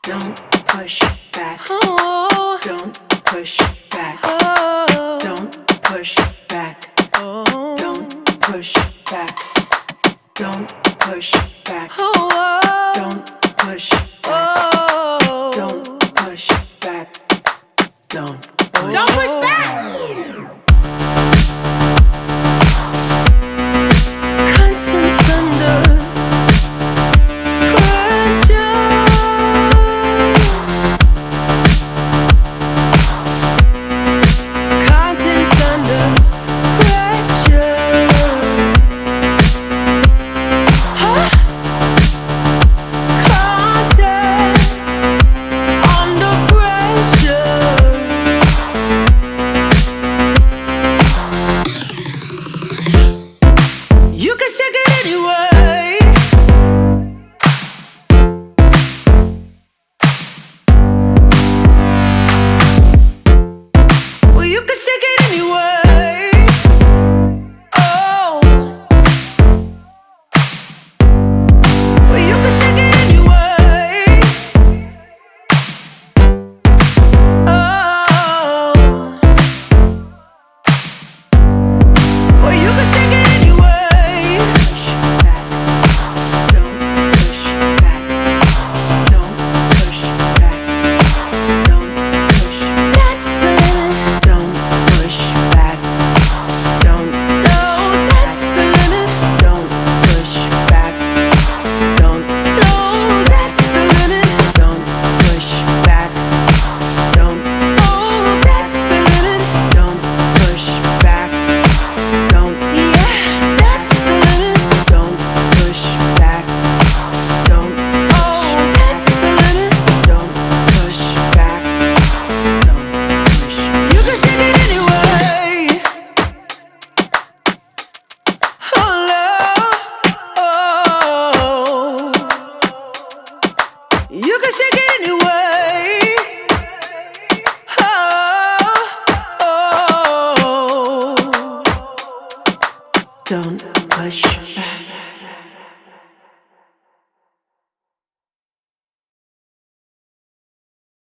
Don't push back. Oh, Don't push back. oh, Don't push back. oh, Don't push back. Don't push back. oh, Don't push back. oh. Don't push back. Don't push Don't push back. Contents under pressure. Contents under pressure. Huh? Content under pressure. You can shake it anyway. Well, you can shake it anyway. Oh. Well, you can shake it anyway. Oh. Well, you can shake it anyway. push back. Don't push back. Don't push back. Don't push. That's the limit. Don't push back. Don't No, that's the limit. don't push back. Don't No, that's the limit. don't push back. Don't Oh, that's the limit. don't push back. Don't Yeah, that's the limit. don't push back. Don't Oh, that's the limit. don't push back. Don't push. You can shake it anyway. Oh, love. Oh. You can shake it anyway. Oh, oh. Don't push